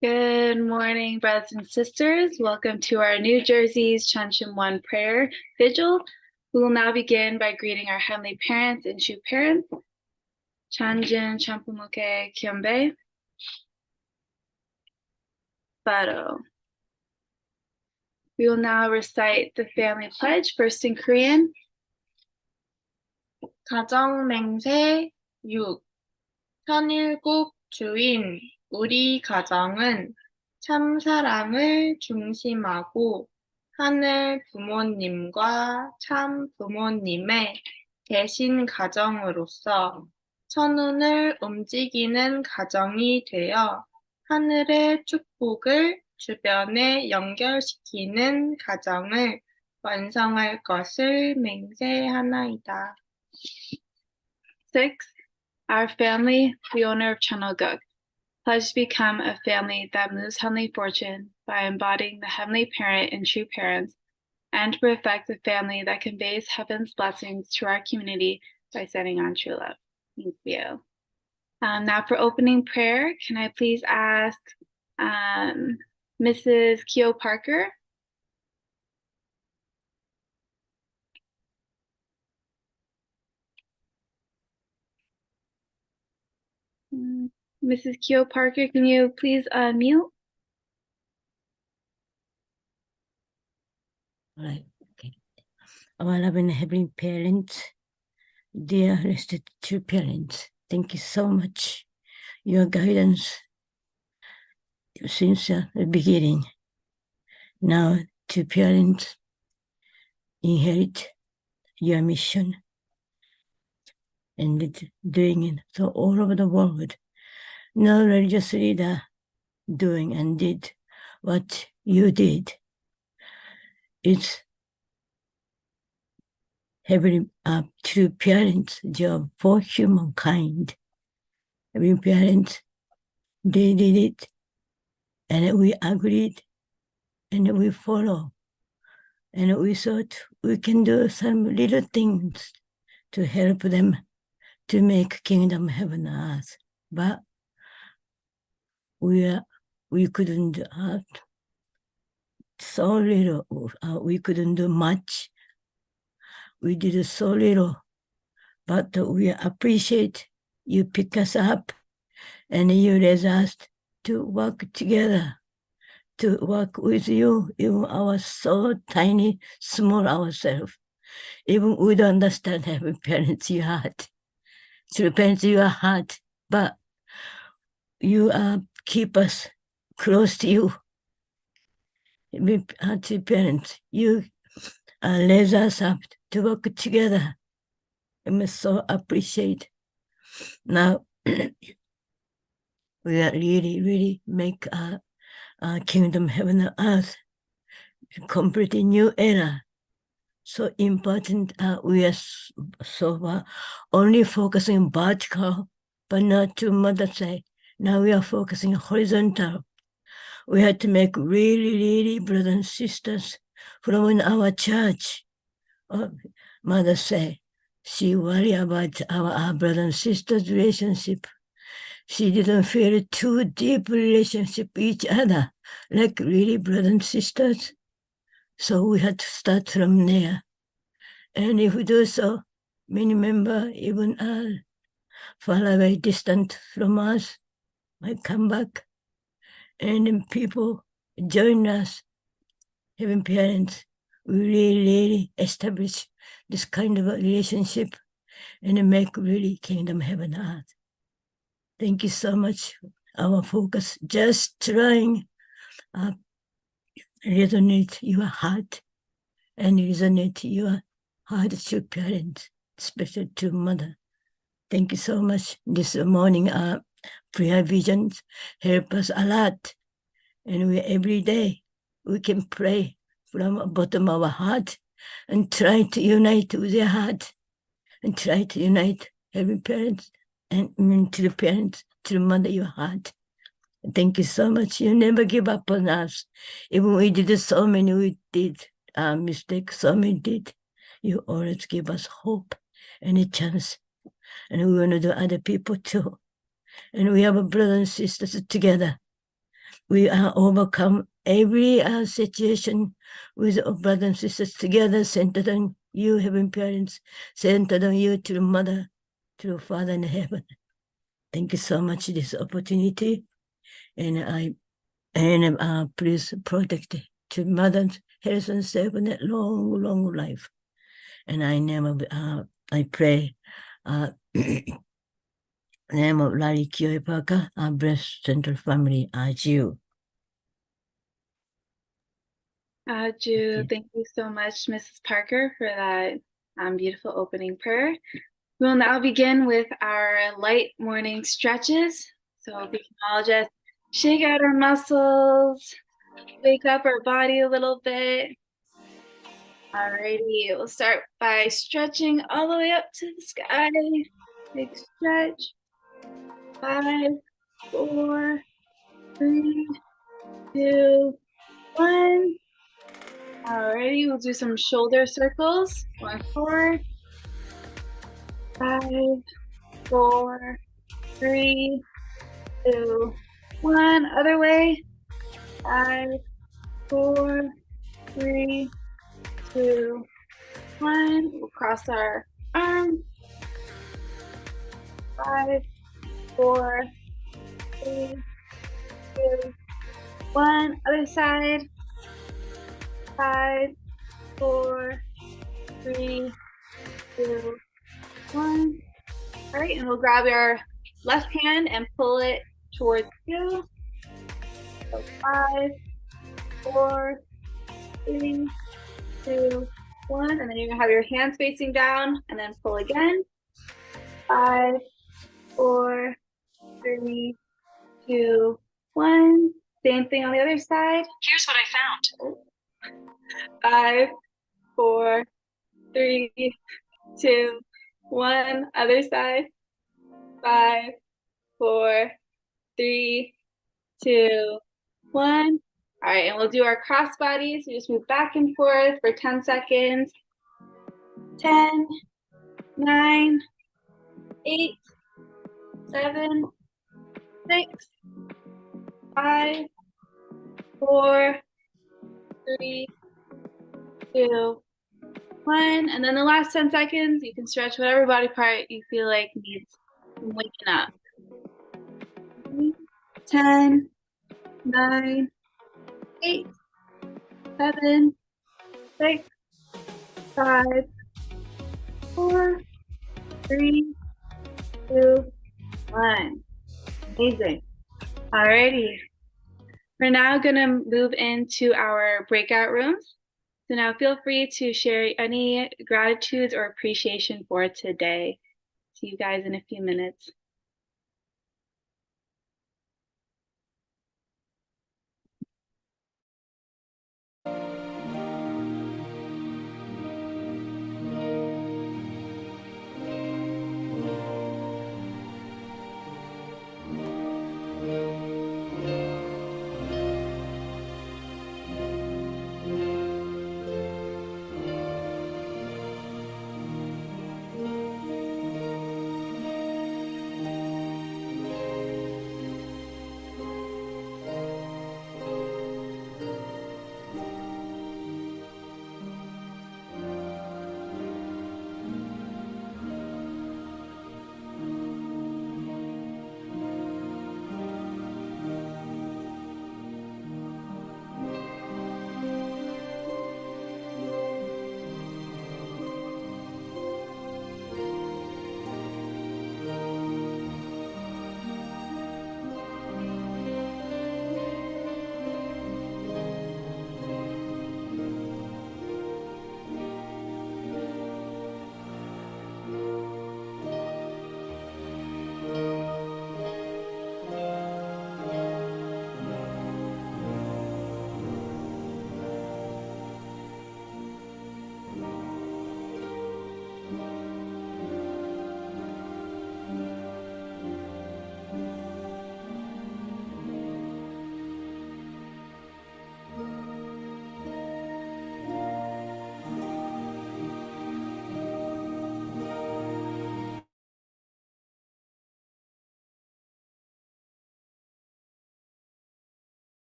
Good morning, brothers and sisters. Welcome to our New Jersey's Cheon 1 prayer vigil. We will now begin by greeting our heavenly parents and true parents. Chanjin Champumuke Kyombe. Faro. We will now recite the family pledge, first in Korean. 가정 맹세 6. 천일국 주인 우리 가정은 참 사랑을 중심하고 하늘 부모님과 참 부모님의 대신 가정으로서 천운을 움직이는 가정이 되어 하늘의 축복을 주변에 연결시키는 가정을 완성할 것을 맹세하나이다. 6. Our family, the owner of Cheonoguk, pledge to become a family that moves heavenly fortune by embodying the heavenly parent and true parents, and to perfect a family that conveys heaven's blessings to our community by setting on true love. Thank you. Now for opening prayer, can I please ask Mrs. Keo Parker? Mrs. Keo Parker, can you please unmute? All right. Okay. Our loving heavenly parents, dear restitute parents, thank you so much. Your guidance since the beginning. Now, to parents inherit your mission and doing it so all over the world. No religious leader doing and did what you did. It's heavenly true parents' job for humankind. Every parents, they did it, and we agreed, and we follow, and we thought we can do some little things to help them to make kingdom heaven on earth, but we couldn't so little. We couldn't do much. We did so little, but we appreciate you pick us up and you raise us to work together, to work with you, even our so tiny, small ourselves. Even we don't understand having parents you had. Through parents you are hard, but you keep us close to you. To parents, you raise us up to work together. And we so appreciate. Now, we are really make our kingdom heaven and earth completely new era. So important. We are so far only focusing vertical, but not to mother side. Now we are focusing horizontal. We had to make really brothers and sisters from our church. Mother say, she worry about our brothers and sisters' relationship. She didn't feel too deep relationship with each other, like really brothers and sisters. So we had to start from there. And if we do so, many members, even far away, distant from us, might come back. And then people join us, having parents. We really establish this kind of a relationship and make really kingdom heaven on earth. Thank you so much. Our focus, just trying resonate your heart and resonate your heart to parents, especially to mother. Thank you so much. This morning, prayer visions help us a lot. And every day we can pray from the bottom of our heart and try to unite with their heart and try to unite every parent and to the parents, to the mother, your heart. Thank you so much. You never give up on us. Even we did so many, we did mistakes, so many did. You always give us hope and a chance. And we want to do other people too. And we have brothers and sisters together. we overcome every situation with our brothers and sisters together, centered on you, heaven parents, centered on you, to the Mother, to the Father in heaven. Thank you so much for this opportunity, and please protect to Mother's health and save a long, long life. And I pray, name of Larry Kiyoi Parker, our Breast Central family, Ju. Ju, thank you so much, Mrs. Parker, for that beautiful opening prayer. We will now begin with our light morning stretches. So we can all just shake out our muscles, wake up our body a little bit. Alrighty, we'll start by stretching all the way up to the sky. Big stretch. 5, 4, 3, 2, 1. Alrighty, we'll do some shoulder circles. 1 forward. 5, 4, 3, 2, 1. Other way. 5, 4, 3, 2, 1. We'll cross our arms. 5, 4, 3, 2, 1. Other side. 5, 4, 3, 2, 1. All right, and we'll grab our left hand and pull it towards you. So 5, 4, 3, 2, 1. And then you're gonna have your hands facing down and then pull again. 5, 4, 3, 2, 1. Same thing on the other side. Here's what I found. 5, 4, 3, 2, 1. Other side. 5, 4, 3, 2, 1. All right, and we'll do our cross bodies. We just move back and forth for 10 seconds. 10, 9, 8, 7, 6, 5, 4, 3, 2, 1. And then the last 10 seconds, you can stretch whatever body part you feel like needs waking up. 10, 9, 8, 7, 6, 5, 4, 3, 2, 1. Amazing. Alrighty. We're now going to move into our breakout rooms. So now feel free to share any gratitudes or appreciation for today. See you guys in a few minutes.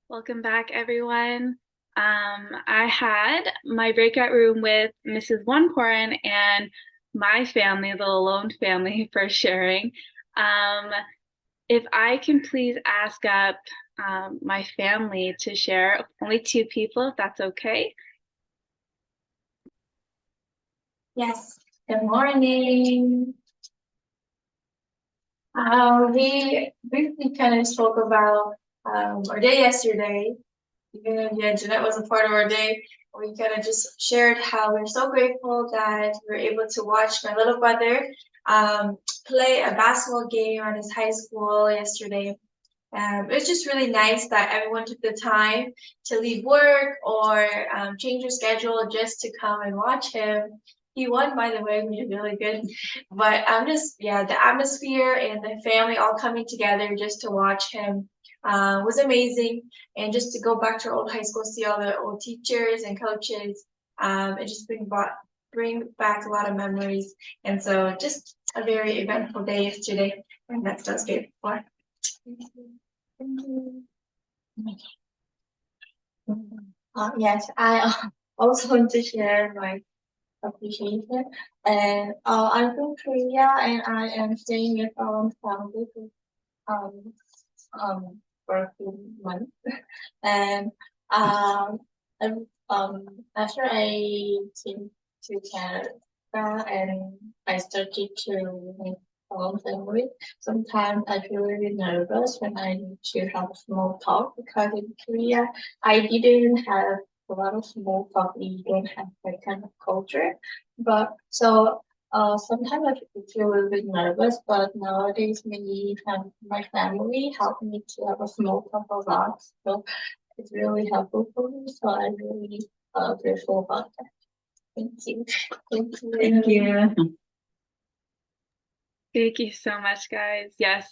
Welcome back, everyone. I had my breakout room with Mrs. Oneporn and my family, the Alone family, for sharing. If I can please ask up my family to share, only 2 people, if that's okay. Yes, good morning. We briefly kind of spoke about our day yesterday. Even though Jeanette was a part of our day, we kind of just shared how we're so grateful that we were able to watch my little brother play a basketball game at his high school yesterday. It was just really nice that everyone took the time to leave work or change their schedule just to come and watch him. He won, by the way, which is really good. But the atmosphere and the family all coming together just to watch him was amazing. And just to go back to our old high school, see all the old teachers and coaches, it just bring back a lot of memories. And so just a very eventful day yesterday, and that's what I was grateful for. Thank you. Yes, I also want to share my appreciation. And I'm from Korea, and I am staying with our family for a few months. And after I came to Canada and I started to make own family, sometimes I feel really nervous when I need to have small talk because in Korea I didn't have a lot of small talk. We don't have that kind of culture, but so sometimes I feel a little bit nervous. But nowadays, my family help me to have a small talk a lot, so it's really helpful for me. So I'm really grateful about that. Thank you. Thank you. Thank you. Thank you so much, guys. Yes,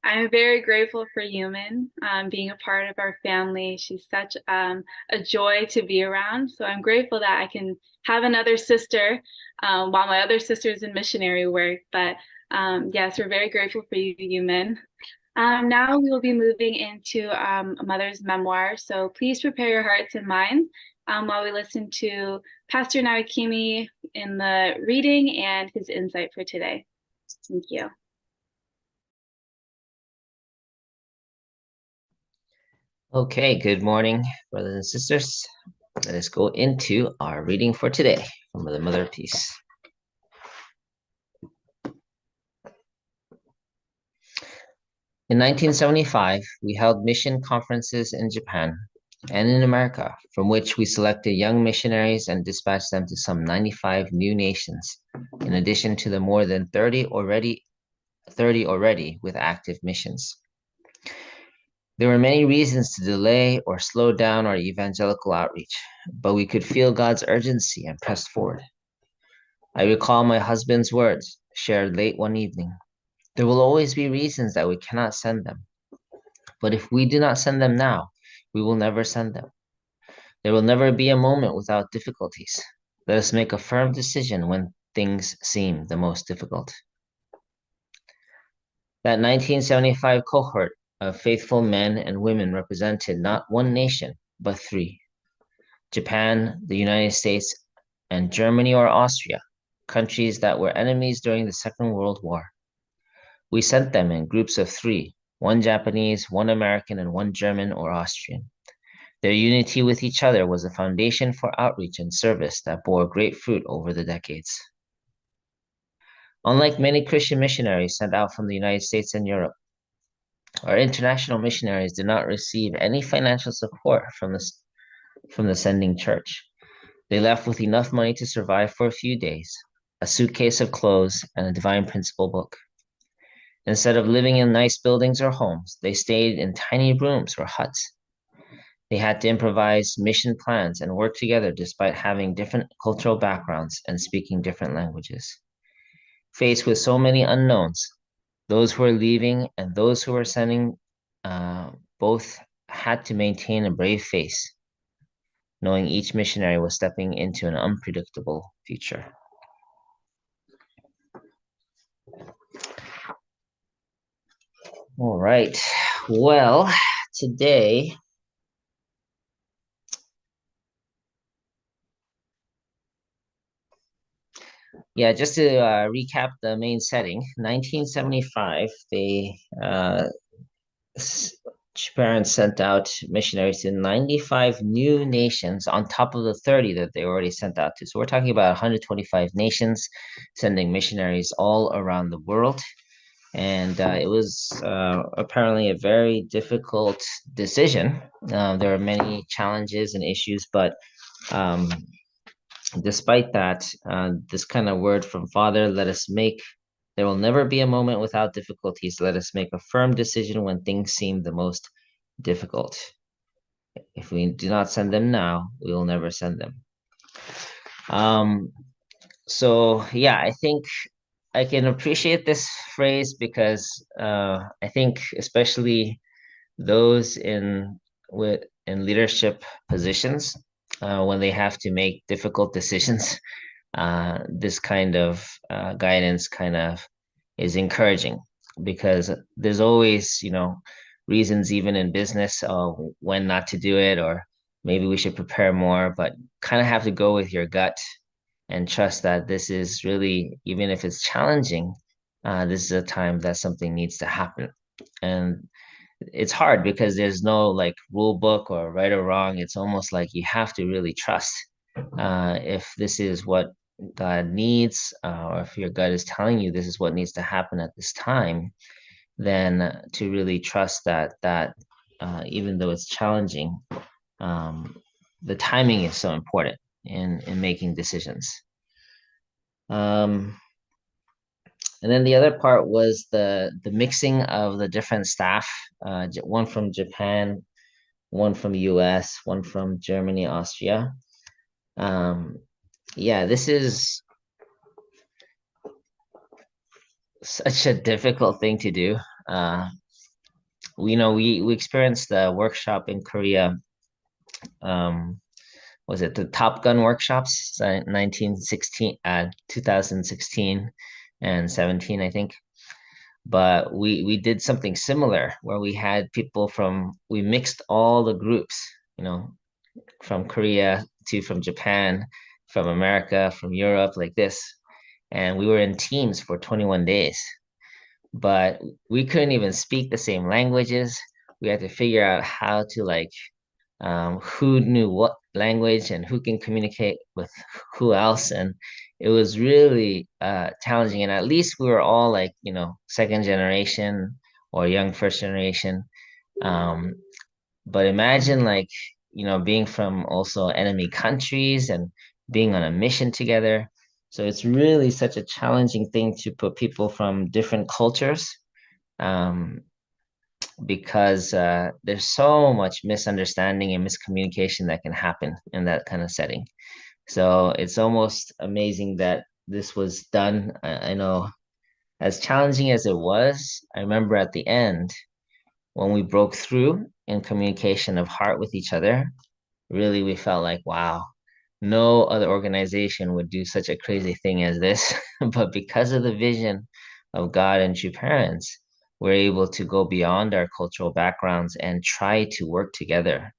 I'm very grateful for Yumin being a part of our family. She's such a joy to be around. So I'm grateful that I can have another sister while my other sister is in missionary work. But yes, we're very grateful for you, Yumin. Now we will be moving into a mother's memoir. So please prepare your hearts and minds while we listen to Pastor Nawakimi in the reading and his insight for today. Thank you. Okay, good morning, brothers and sisters. Let us go into our reading for today from the Mother of Peace. In 1975, we held mission conferences in Japan and in America, from which we selected young missionaries and dispatched them to some 95 new nations, in addition to the more than 30 already with active missions. There were many reasons to delay or slow down our evangelical outreach, but we could feel God's urgency and pressed forward. I recall my husband's words, shared late one evening. There will always be reasons that we cannot send them. But if we do not send them now, we will never send them. There will never be a moment without difficulties. Let us make a firm decision when things seem the most difficult. That 1975 cohort of faithful men and women represented not one nation, but 3. Japan, the United States, and Germany or Austria, countries that were enemies during the Second World War. We sent them in groups of 3, 1 Japanese, 1 American, and 1 German or Austrian. Their unity with each other was a foundation for outreach and service that bore great fruit over the decades. Unlike many Christian missionaries sent out from the United States and Europe, our international missionaries did not receive any financial support from the sending church. They left with enough money to survive for a few days, a suitcase of clothes, and a Divine Principle book. Instead of living in nice buildings or homes, they stayed in tiny rooms or huts. They had to improvise mission plans and work together despite having different cultural backgrounds and speaking different languages. Faced with so many unknowns, those who were leaving and those who were sending both had to maintain a brave face. knowing each missionary was stepping into an unpredictable future. All right. Well, today, yeah, just to recap the main setting, 1975, parents sent out missionaries to 95 new nations on top of the 30 that they already sent out to. So we're talking about 125 nations sending missionaries all around the world. And it was apparently a very difficult decision. There are many challenges and issues, but despite that, this kind of word from Father, there will never be a moment without difficulties. Let us make a firm decision when things seem the most difficult. If we do not send them now, we will never send them. So yeah, I think I can appreciate this phrase because I think especially those in leadership positions, when they have to make difficult decisions, this kind of guidance kind of is encouraging, because there's always, reasons even in business, when not to do it, or maybe we should prepare more, but kind of have to go with your gut and trust that this is really, even if it's challenging, this is a time that something needs to happen. And it's hard because there's no like rule book or right or wrong. It's almost like you have to really trust, if this is what God needs, or if your gut is telling you this is what needs to happen at this time, then to really trust that even though it's challenging, the timing is so important in making decisions. And then the other part was the mixing of the different staff, one from Japan, one from US, one from Germany, Austria. Yeah, this is such a difficult thing to do. We experienced the workshop in Korea. Was it the Top Gun workshops, 2016 and 17, I think. But we did something similar where we mixed all the groups, from Korea to from Japan, from America, from Europe, like this. And we were in teams for 21 days. But we couldn't even speak the same languages. We had to figure out how to who knew what language and who can communicate with who else. And it was really challenging. And at least we were all second generation or young first generation. But imagine being from also enemy countries and being on a mission together. So it's really such a challenging thing to put people from different cultures, because there's so much misunderstanding and miscommunication that can happen in that kind of setting. So it's almost amazing that this was done. I know, as challenging as it was, I remember at the end when we broke through in communication of heart with each other, really we felt like, wow, no other organization would do such a crazy thing as this. But because of the vision of God and true parents, we're able to go beyond our cultural backgrounds and try to work together,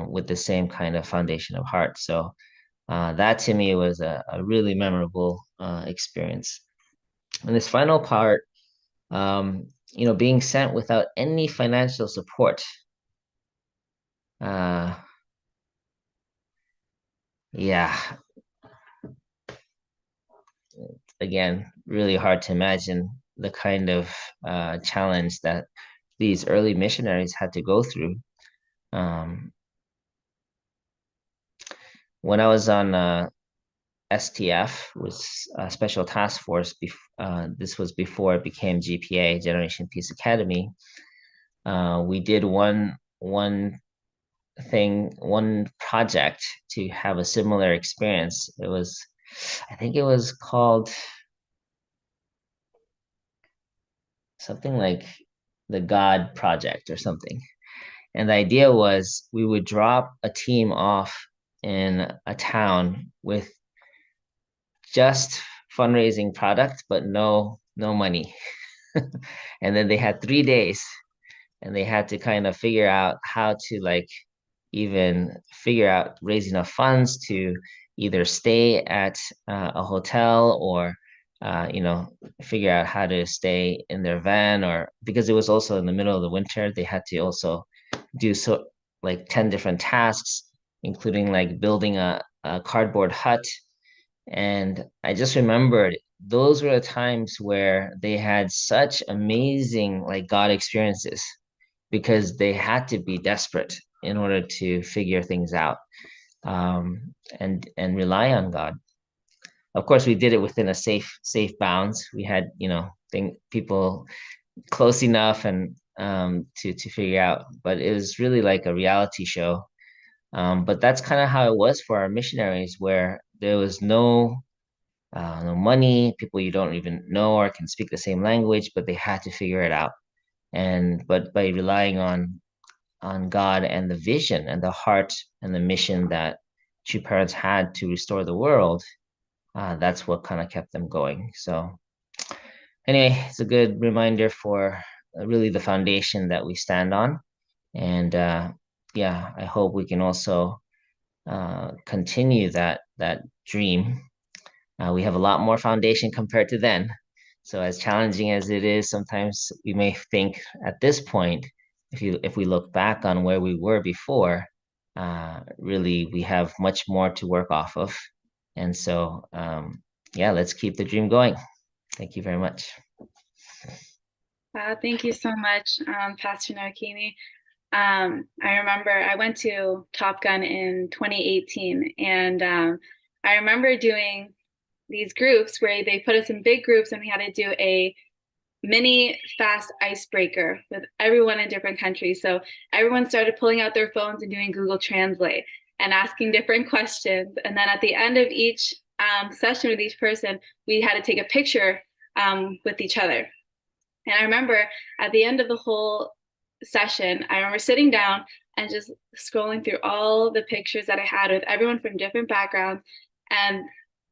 with the same kind of foundation of heart. So that to me was a really memorable experience. And this final part, being sent without any financial support. Yeah, again, really hard to imagine the kind of challenge that these early missionaries had to go through. When I was on STF, was a Special Task Force, this was before it became GPA, Generation Peace Academy. We did one project to have a similar experience. I think it was called something like the God Project or something. And the idea was we would drop a team off in a town with just fundraising product, but no money. And then they had 3 days and they had to kind of figure out how to like even figure out raise enough funds to either stay at a hotel or figure out how to stay in their van, or because it was also in the middle of the winter, they had to also do so like 10 different tasks, including like building a cardboard hut. And I just remembered those were the times where they had such amazing like God experiences because they had to be desperate in order to figure things out, and rely on God. Of course, we did it within a safe bounds. We had, people close enough and to figure out, but it was really like a reality show. But that's kind of how it was for our missionaries, where there was no money, people you don't even know or can speak the same language, but they had to figure it out. And but by relying on God and the vision and the heart and the mission that two parents had to restore the world, that's what kind of kept them going. So anyway, it's a good reminder for really the foundation that we stand on. And yeah, I hope we can also continue that dream. We have a lot more foundation compared to then. So as challenging as it is, sometimes we may think at this point, if we look back on where we were before, really we have much more to work off of. And so yeah, let's keep the dream going. Thank you very much. Thank you so much, Pastor Nakimi. I remember I went to Top Gun in 2018, and I remember doing these groups where they put us in big groups and we had to do a mini fast icebreaker with everyone in different countries. So everyone started pulling out their phones and doing Google Translate and asking different questions. And then at the end of each session with each person, we had to take a picture with each other. And I remember at the end of the whole session, I remember sitting down and just scrolling through all the pictures that I had with everyone from different backgrounds. And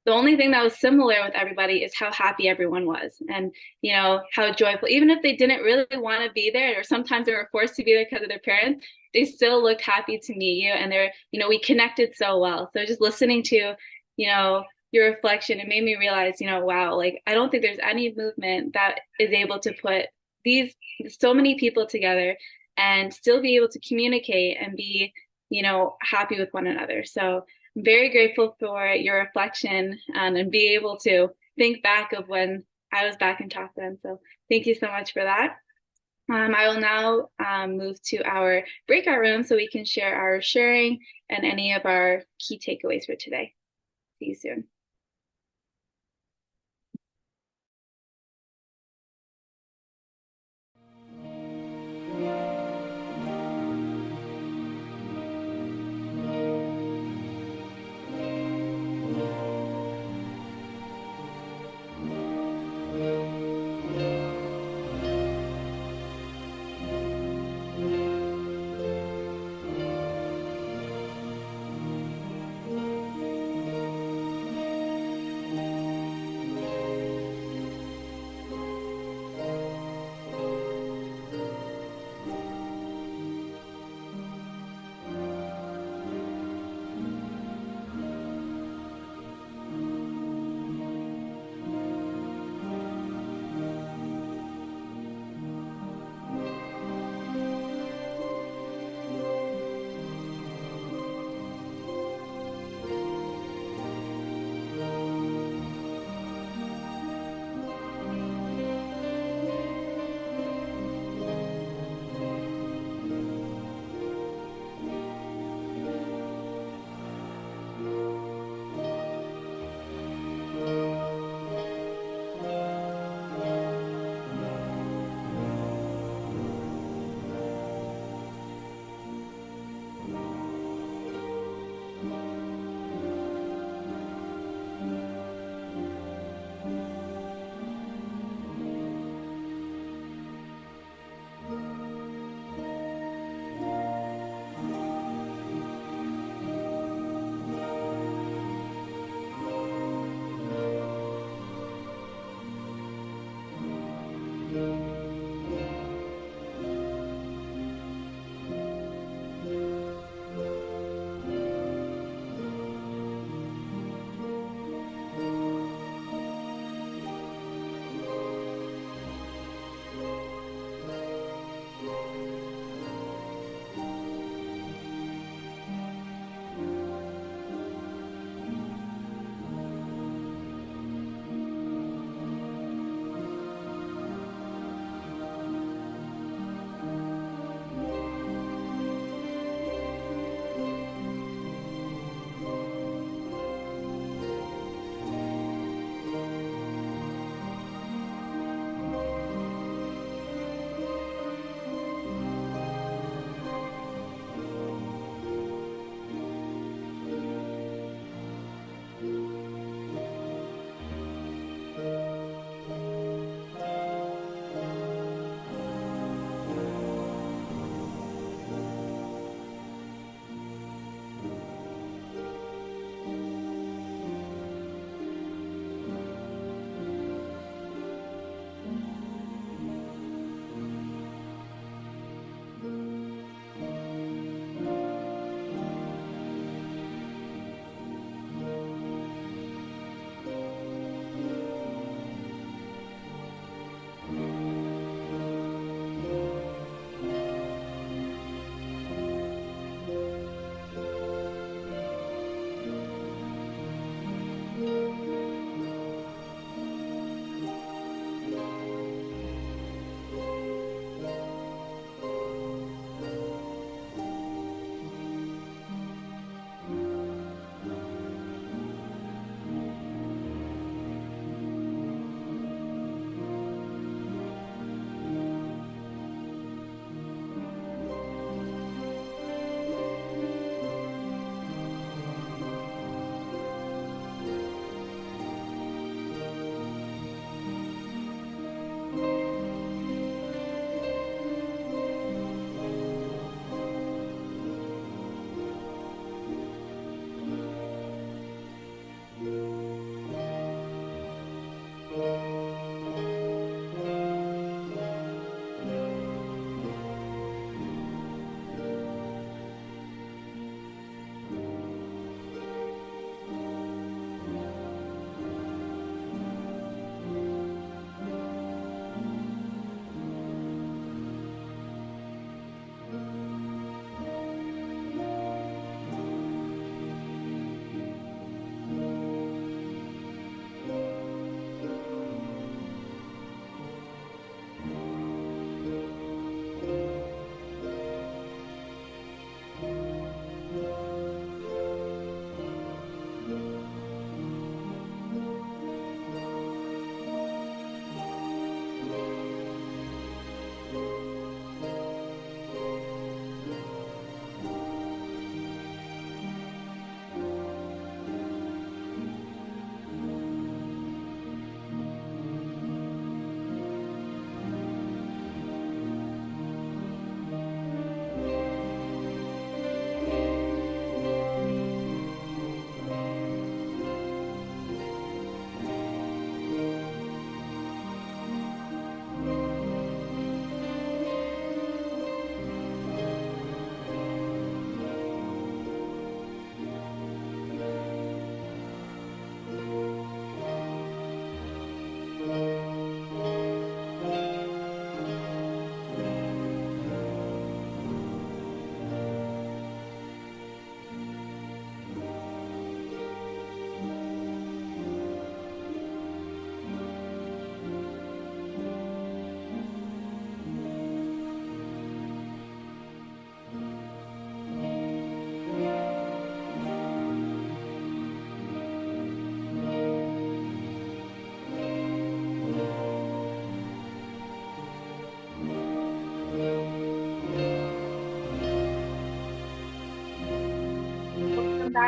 the only thing that was similar with everybody is how happy everyone was, and how joyful, even if they didn't really want to be there, or sometimes they were forced to be there because of their parents, they still looked happy to meet you. And they're, we connected so well. So just listening to, your reflection, it made me realize, wow, like I don't think there's any movement that is able to put so many people together and still be able to communicate and be, happy with one another. So I'm very grateful for your reflection and be able to think back of when I was back in Top Gun. So thank you so much for that. I will now move to our breakout room so we can share our sharing and any of our key takeaways for today. See you soon.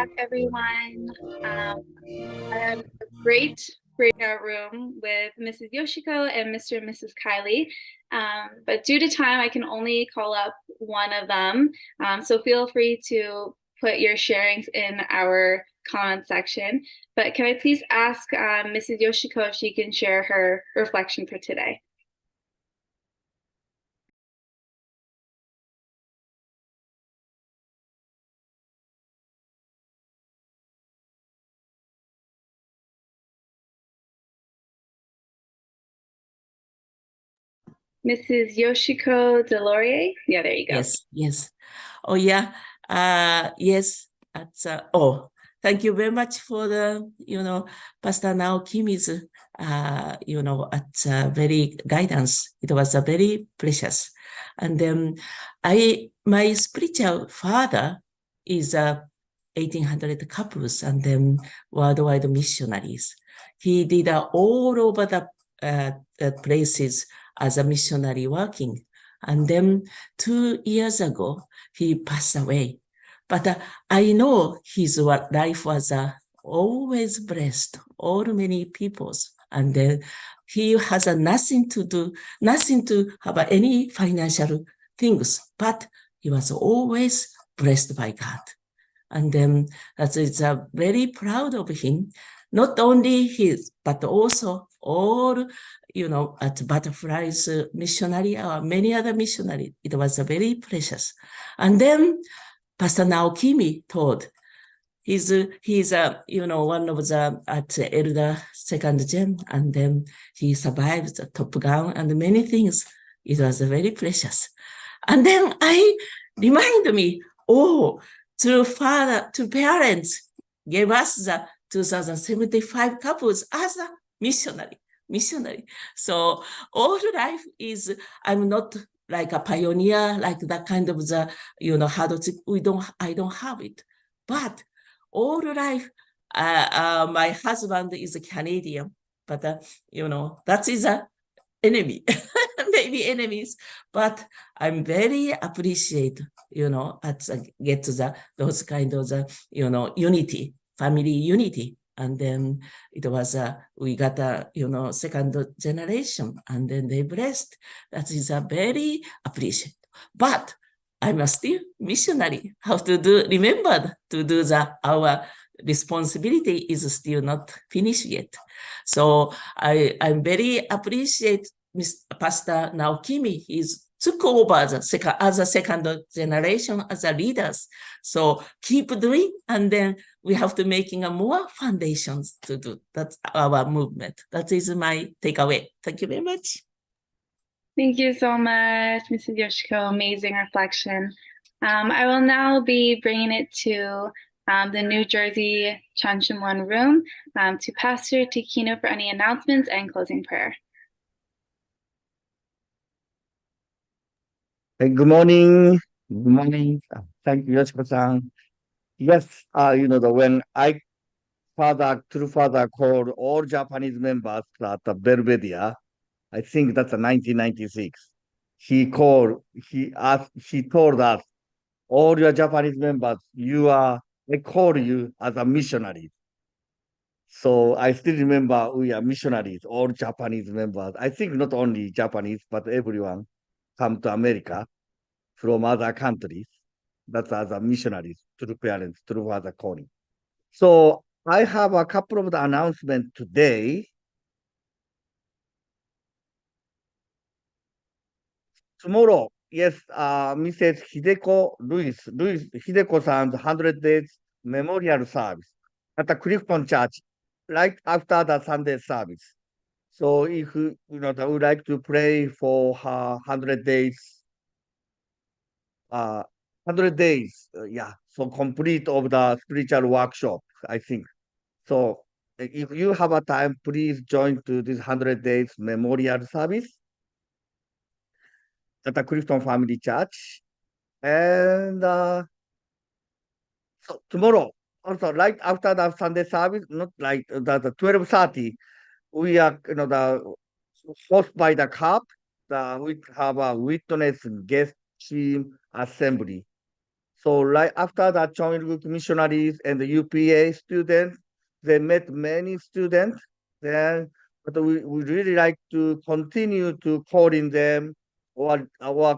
back, everyone. I have a great breakout room with Mrs. Yoshiko and Mr. and Mrs. Kylie. But due to time, I can only call up one of them. So feel free to put your sharings in our comment section. But can I please ask Mrs. Yoshiko if she can share her reflection for today? Mrs. Yoshiko Delorier? Yeah, there you go. Yes. Oh, yeah. Yes. Thank you very much for the, Pastor Naokimi's, very guidance. It was very precious. And then my spiritual father is 1800 couples and then worldwide missionaries. He did all over the places as a missionary working. And then 2 years ago, he passed away. But I know his life was always blessed, all many peoples. And then he has nothing to have any financial things, but he was always blessed by God. And then it's very proud of him, not only his, but also all, at Butterflies missionary or many other missionary. It was very precious. And then Pastor Naokimi told, he's one of the at elder second gen, and then he survived the Top Gun and many things. It was very precious. And then I remind me, to parents gave us the 2075 couples as a missionary. So all life is, I'm not like a pioneer, like that kind of the, I don't have it. But all life, my husband is a Canadian, but that is a enemy, maybe enemies, but I'm very appreciate, get to those kind of unity, family unity. And then it was, we got second generation, and then they blessed. That is a very appreciate. But I'm still missionary. How to remember to do our responsibility is still not finished yet. So I'm very appreciate Pastor Naokimi. He's took over as a second generation as a leaders. So keep doing, and then we have to making more foundations to do. That's our movement. That is my takeaway. Thank you very much. Thank you so much, Mrs. Yoshiko. Amazing reflection. I will now be bringing it to the New Jersey Cheon room to Pastor Takino for any announcements and closing prayer. Good morning. Good morning. Thank you, Yoshiko-san. Yes, when true father called all Japanese members at the Belvedere, I think that's 1996. He told us, all your Japanese members, I call you as a missionary. So I still remember we are missionaries, all Japanese members. I think not only Japanese, but everyone come to America from other countries. That's as a missionaries, true parents, true father calling. So I have a couple of the announcements today. Tomorrow, yes, Mrs. Hideko-san's 100 days memorial service at the Clifton Church, right after the Sunday service. So if I would like to pray for her 100 days, so complete of the spiritual workshop, I think. So if you have a time, please join to this 100 days memorial service at the Clifton Family Church. And so tomorrow, also right after the Sunday service, not like the 12:30, we are, the host by the cup, we have a witness guest team assembly. So right after the Cheon missionaries and the UPA students, they met many students. Then, but we really like to continue to call in them or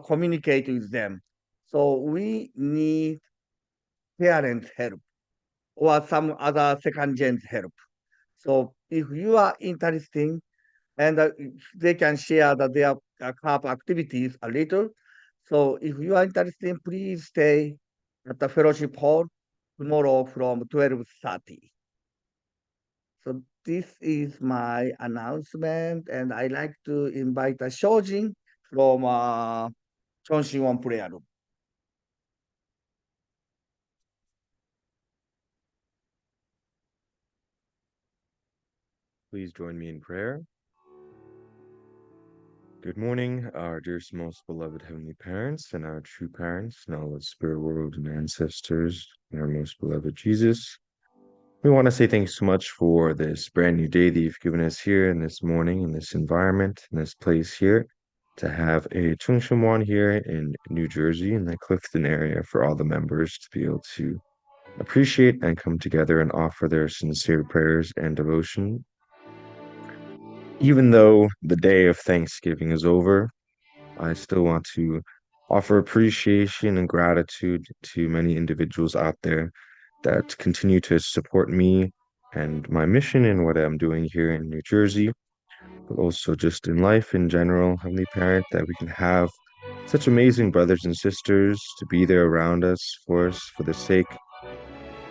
communicate with them. So we need parents' help or some other second gen help. So if you are interested and they can share their club activities a little. So if you are interested, please stay at the fellowship hall tomorrow from 12:30. So this is my announcement, and I like to invite Shojin from Chonshin Prayer Room. Please join me in prayer. Good morning, our dearest, most beloved Heavenly Parents and our true parents, and all of the spirit world and ancestors, and our most beloved Jesus. We want to say thanks so much for this brand new day that you've given us here in this morning, in this environment, in this place here, to have a Chungshimwan here in New Jersey, in the Clifton area, for all the members to be able to appreciate and come together and offer their sincere prayers and devotion. Even though the day of Thanksgiving is over, I still want to offer appreciation and gratitude to many individuals out there that continue to support me and my mission and what I'm doing here in New Jersey, but also just in life in general. Heavenly Parent, that we can have such amazing brothers and sisters to be there around us for the sake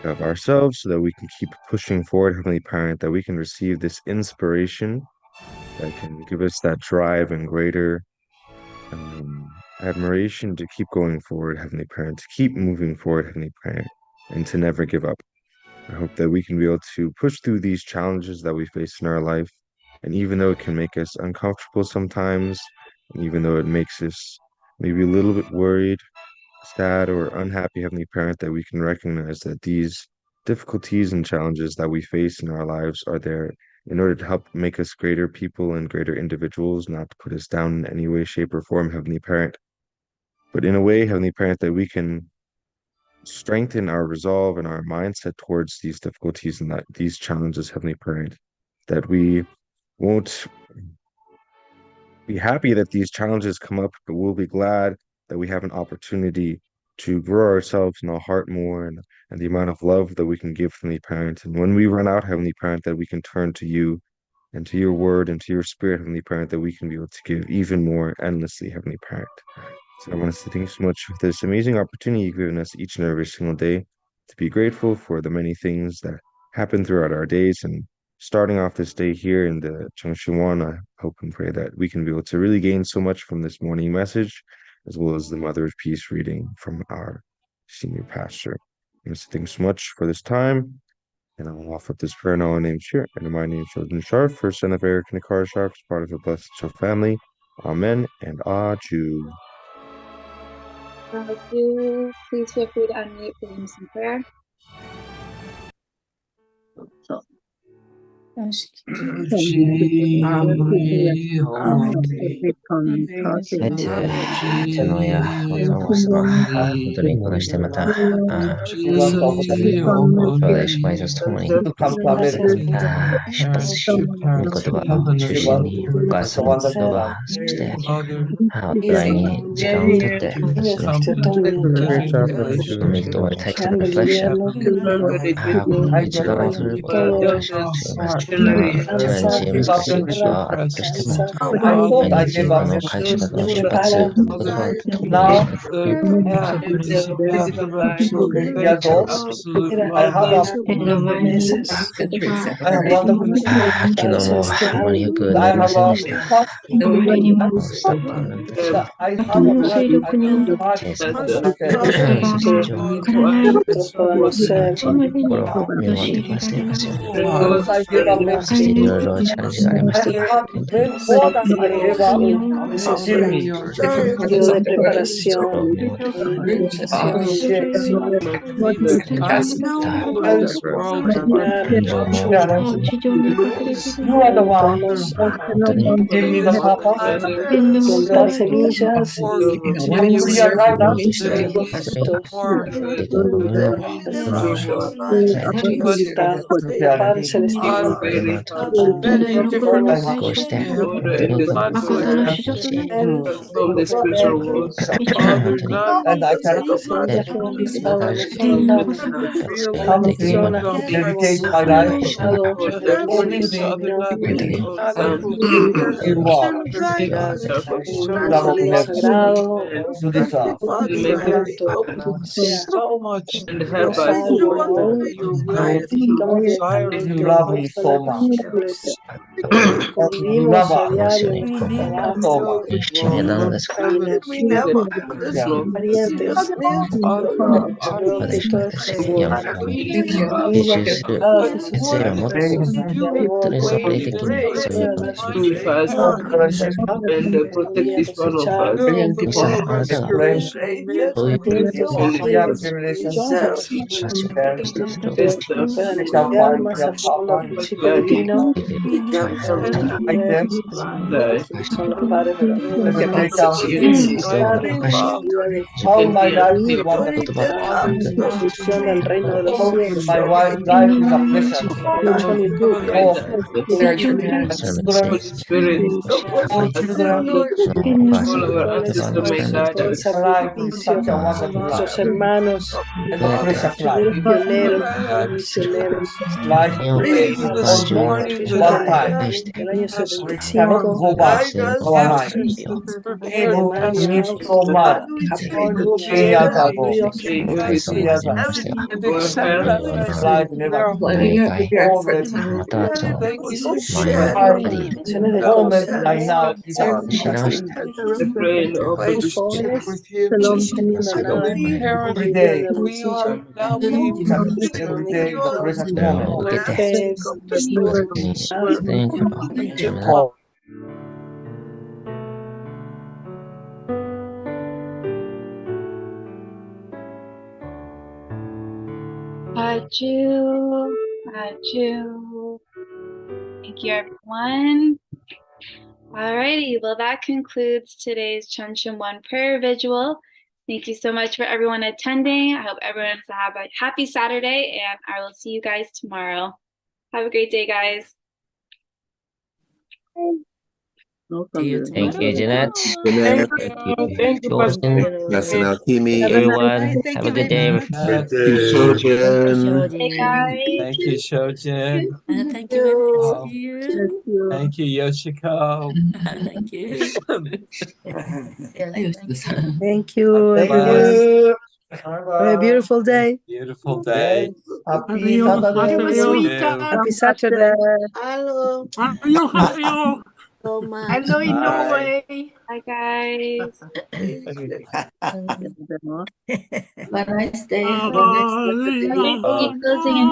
of ourselves, so that we can keep pushing forward. Heavenly Parent, that we can receive this inspiration that can give us that drive and greater admiration to keep going forward, Heavenly Parent, to keep moving forward, Heavenly Parent, and to never give up. I hope that we can be able to push through these challenges that we face in our life. And even though it can make us uncomfortable sometimes, and even though it makes us maybe a little bit worried, sad, or unhappy, Heavenly Parent, that we can recognize that these difficulties and challenges that we face in our lives are there in order to help make us greater people and greater individuals, not to put us down in any way, shape, or form, Heavenly Parent. But in a way, Heavenly Parent, that we can strengthen our resolve and our mindset towards these difficulties and that these challenges, Heavenly Parent, that we won't be happy that these challenges come up, but we'll be glad that we have an opportunity to grow ourselves in our heart more, and the amount of love that we can give Heavenly Parent. And when we run out, Heavenly Parent, that we can turn to you and to your word and to your spirit, Heavenly Parent, that we can be able to give even more endlessly, Heavenly Parent. So I want to say thank you so much for this amazing opportunity you've given us each and every single day to be grateful for the many things that happen throughout our days. And starting off this day here in the Chengshiwan, I hope and pray that we can be able to really gain so much from this morning message, as well as the Mother of Peace reading from our senior pastor. I want to say thanks so much for this time. And I will offer up this prayer in all names here. And in my name, Children Sharp, first son of Eric and Akara Sharp, part of the Blessed Soul family. Amen and Aju. Please feel free to unmute for leading some prayer. Tenoya Otomo-sama, Doringoのしてまた、兄弟姉妹と共に、出発し、御言葉を中心に、お母さんの言葉、そして、お互いに時間をとって、その水とテキストのリフレクション、こういう時間を取ることを感謝しています。チャレンジ難しいことはあったとしても、毎日この会社の出発という言葉を共にしていくということを感謝します。昨日もあまりよく寝れませんでした。スタッフの皆たち、ジェイさん、そしてジョー、チームの心を見守ってくださいますように。Señor, 찬양하지 않습니다. Toda periodo de preparación, alimentación, nutrición, podemos plantar semillas y necesitar Padre Celestial. And I can dedicate my life in what? Sagrado, To this earth. You love me so much. You love us so much. Parientes, puedan estudiar más a fondo el principio divino, son los padres How my life is wonderful. construcción del reino de los cielos. My life is a pleasure. Nuestros hermanos, pioneros, misioneros, del año 75, Aju. Thank you, everyone. Alrighty, well, that concludes today's Cheon 1 prayer vigil. Thank you so much for everyone attending. I hope everyone's have a happy Saturday, and I will see you guys tomorrow. Have a great day, guys. Thank you, Jeanette. Jeanette. Thank you, Jordan. Lesson out, Kimi. Everyone, have a good day. Good day. Hey, guys. Thank you, Shojin. Thank you. Thank you, Yoshiko. Thank you. Thank you, everyone. Have a beautiful day. Beautiful day. Happy Saturday. Happy Saturday. Hello. Hello in Norway. Bye, guys. Have a nice day. Keep closing in